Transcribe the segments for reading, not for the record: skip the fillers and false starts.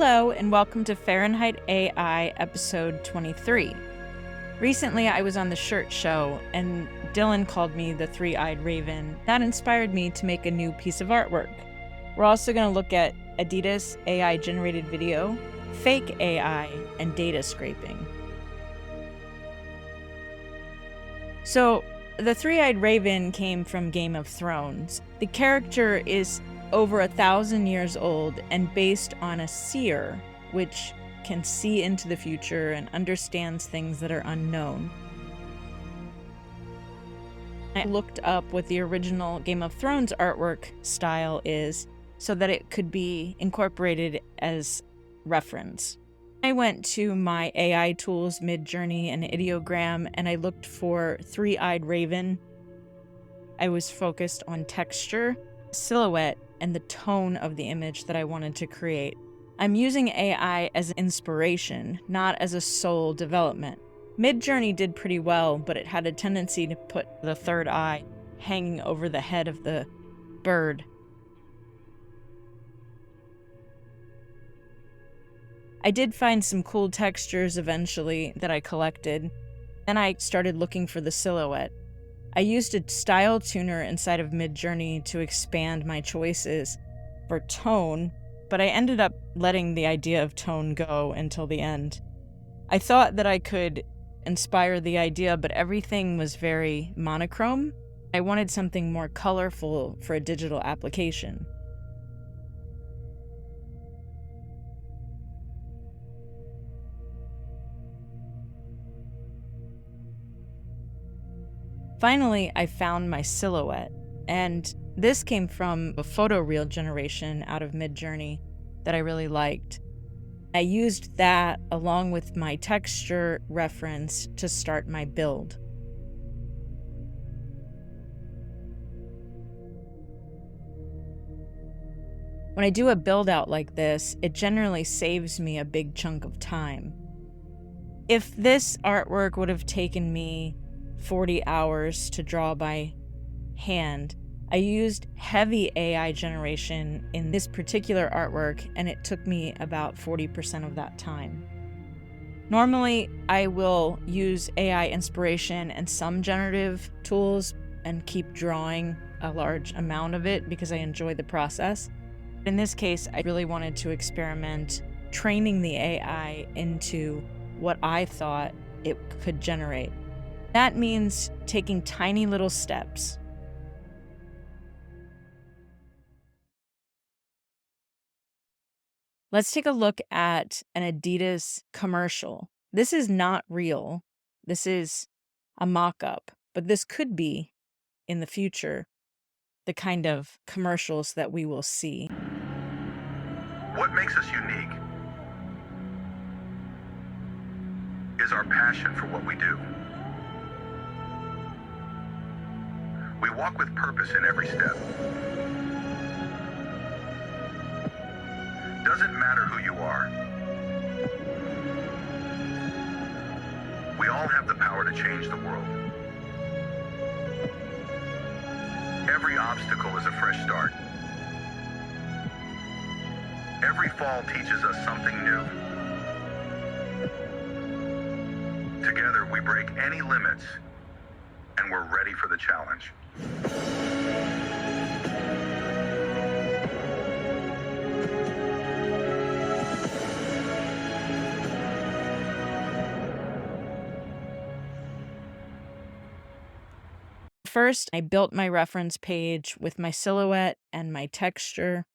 Hello, and welcome to Fahrenheit AI episode 23. Recently, I was on the shirt show, and Dylan called me the three-eyed raven. That inspired me to make a new piece of artwork. We're also going to look at Adidas AI-generated video, fake AI, and data scraping. So, the three-eyed raven came from Game of Thrones. The character is over 1,000 years old and based on a seer, which can see into the future and understands things that are unknown. I looked up what the original Game of Thrones artwork style is so that it could be incorporated as reference. I went to my AI tools, MidJourney and Ideogram, and I looked for three-eyed raven. I was focused on texture, silhouette, and the tone of the image that I wanted to create. I'm using AI as an inspiration, not as a sole development. MidJourney did pretty well, but it had a tendency to put the third eye hanging over the head of the bird. I did find some cool textures eventually that I collected. Then I started looking for the silhouette. I used a style tuner inside of MidJourney to expand my choices for tone, but I ended up letting the idea of tone go until the end. I thought that I could inspire the idea, but everything was very monochrome. I wanted something more colorful for a digital application. Finally, I found my silhouette, and this came from a photoreal generation out of MidJourney that I really liked. I used that along with my texture reference to start my build. When I do a build out like this, it generally saves me a big chunk of time. If this artwork would have taken me 40 hours to draw by hand, I used heavy AI generation in this particular artwork, and it took me about 40% of that time. Normally, I will use AI inspiration and some generative tools and keep drawing a large amount of it because I enjoy the process. In this case, I really wanted to experiment training the AI into what I thought it could generate. That means taking tiny little steps. Let's take a look at an Adidas commercial. This is not real. This is a mock-up, but this could be, in the future, the kind of commercials that we will see. What makes us unique is our passion for what we do. We walk with purpose in every step. Doesn't matter who you are. We all have the power to change the world. Every obstacle is a fresh start. Every fall teaches us something new. Together we break any limits, and we're ready for the challenge. First, I built my reference page with my silhouette and my texture.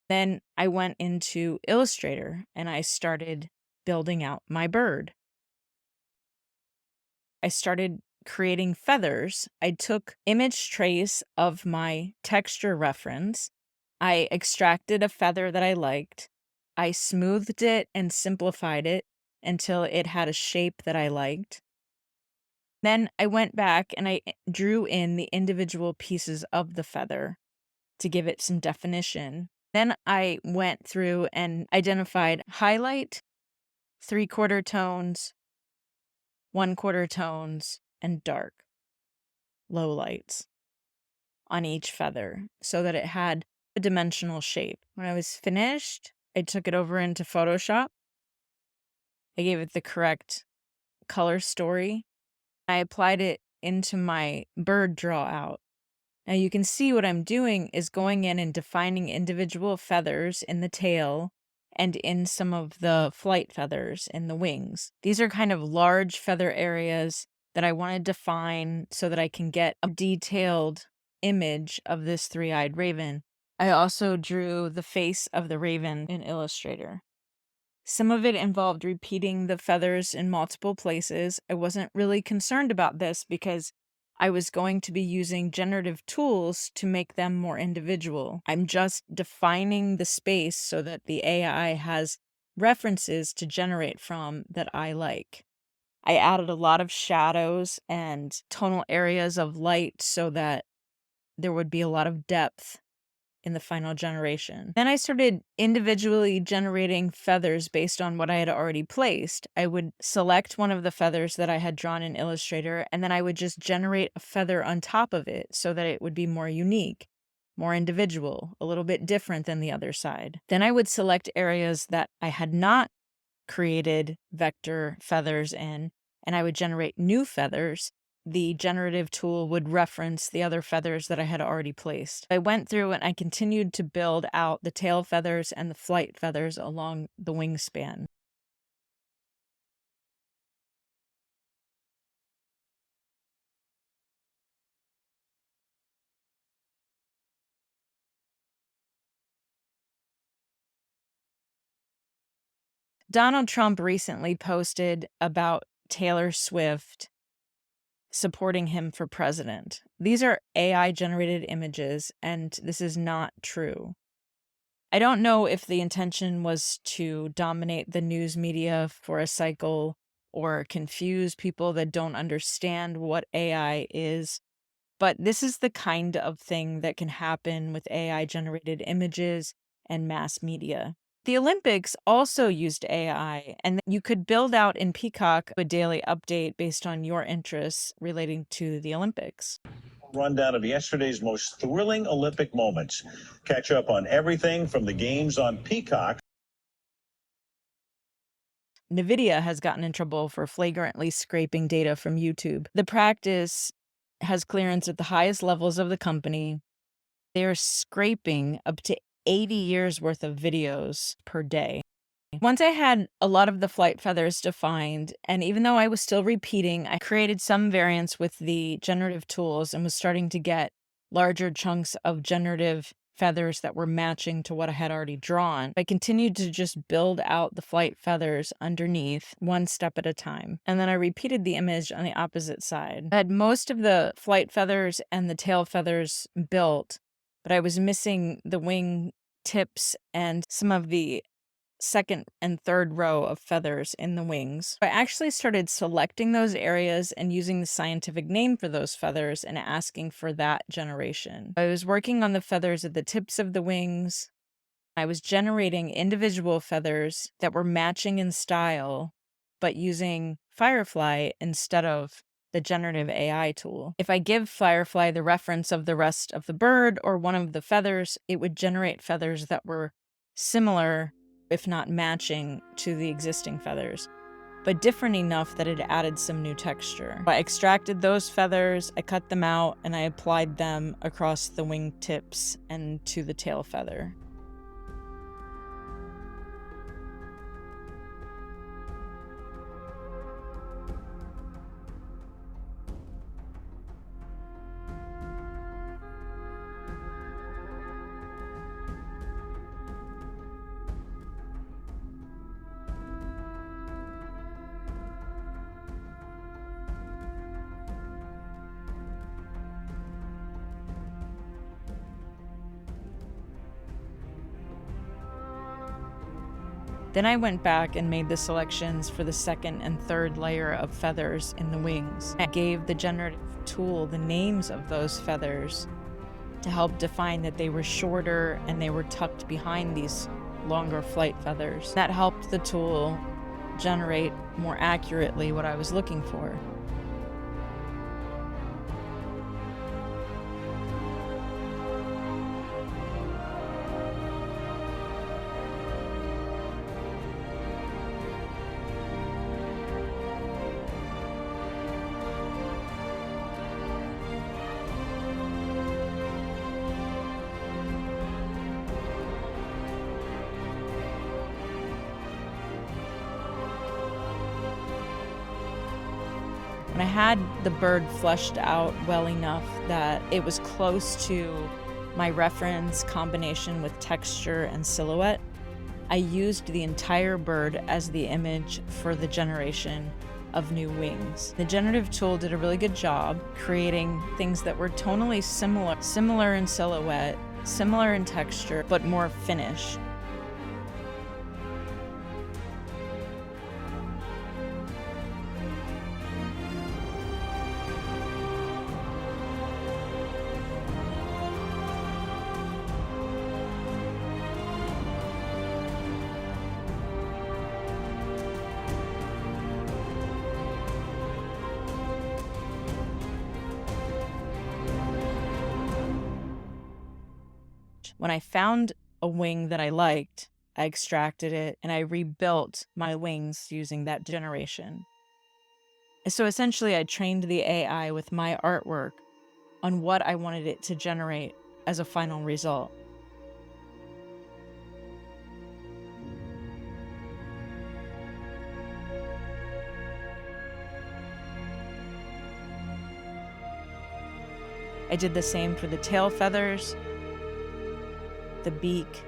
Then I went into Illustrator and I started building out my bird. I started creating feathers. I took image trace of my texture reference. I extracted a feather that I liked. I smoothed it and simplified it until it had a shape that I liked. Then I went back and I drew in the individual pieces of the feather to give it some definition. Then I went through and identified highlight, 3/4 tones, 1/4 tones, and dark, low lights on each feather so that it had a dimensional shape. When I was finished, I took it over into Photoshop. I gave it the correct color story. I applied it into my bird draw out. Now you can see what I'm doing is going in and defining individual feathers in the tail and in some of the flight feathers in the wings. These are kind of large feather areas that I want to define so that I can get a detailed image of this three-eyed raven. I also drew the face of the raven in Illustrator. Some of it involved repeating the feathers in multiple places. I wasn't really concerned about this because I was going to be using generative tools to make them more individual. I'm just defining the space so that the AI has references to generate from that I like. I added a lot of shadows and tonal areas of light so that there would be a lot of depth in the final generation. Then I started individually generating feathers based on what I had already placed. I would select one of the feathers that I had drawn in Illustrator, and then I would just generate a feather on top of it so that it would be more unique, more individual, a little bit different than the other side. Then I would select areas that I had not created vector feathers in, and I would generate new feathers. The generative tool would reference the other feathers that I had already placed. I went through and I continued to build out the tail feathers and the flight feathers along the wingspan. Donald Trump recently posted about Taylor Swift supporting him for president. These are AI-generated images, and this is not true. I don't know if the intention was to dominate the news media for a cycle or confuse people that don't understand what AI is, but this is the kind of thing that can happen with AI-generated images and mass media. The Olympics also used AI, and you could build out in Peacock a daily update based on your interests relating to the Olympics. Rundown of yesterday's most thrilling Olympic moments. Catch up on everything from the games on Peacock. NVIDIA has gotten in trouble for flagrantly scraping data from YouTube. The practice has clearance at the highest levels of the company. They are scraping up to 80 years worth of videos per day. Once I had a lot of the flight feathers defined, and even though I was still repeating, I created some variants with the generative tools and was starting to get larger chunks of generative feathers that were matching to what I had already drawn. I continued to just build out the flight feathers underneath one step at a time. And then I repeated the image on the opposite side. I had most of the flight feathers and the tail feathers built, but I was missing the wing tips and some of the second and third row of feathers in the wings. I actually started selecting those areas and using the scientific name for those feathers and asking for that generation. I was working on the feathers at the tips of the wings. I was generating individual feathers that were matching in style, but using Firefly instead of the generative AI tool. If I give Firefly the reference of the rest of the bird or one of the feathers, it would generate feathers that were similar, if not matching, to the existing feathers, but different enough that it added some new texture. I extracted those feathers, I cut them out, and I applied them across the wing tips and to the tail feather. Then I went back and made the selections for the second and third layer of feathers in the wings. I gave the generative tool the names of those feathers to help define that they were shorter and they were tucked behind these longer flight feathers. That helped the tool generate more accurately what I was looking for. When I had the bird fleshed out well enough that it was close to my reference combination with texture and silhouette, I used the entire bird as the image for the generation of new wings. The generative tool did a really good job creating things that were tonally similar in silhouette, similar in texture, but more finished. When I found a wing that I liked, I extracted it and I rebuilt my wings using that generation. So essentially, I trained the AI with my artwork on what I wanted it to generate as a final result. I did the same for the tail feathers, the beak,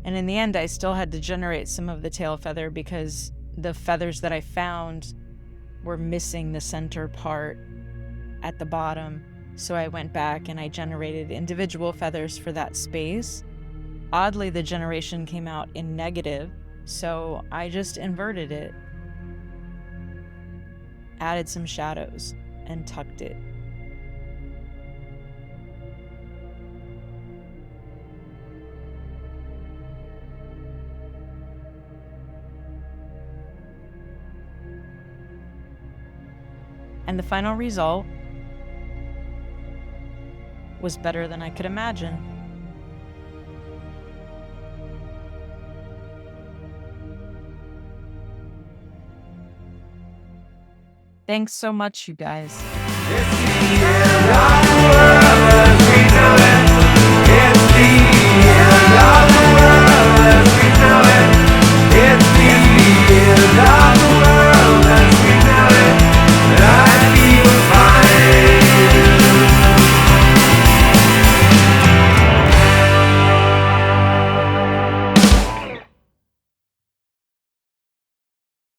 and in the end, I still had to generate some of the tail feather because the feathers that I found were missing the center part at the bottom. So I went back and I generated individual feathers for that space. Oddly, the generation came out in negative, so I just inverted it, added some shadows, and tucked it. And the final result was better than I could imagine. Thanks so much, you guys.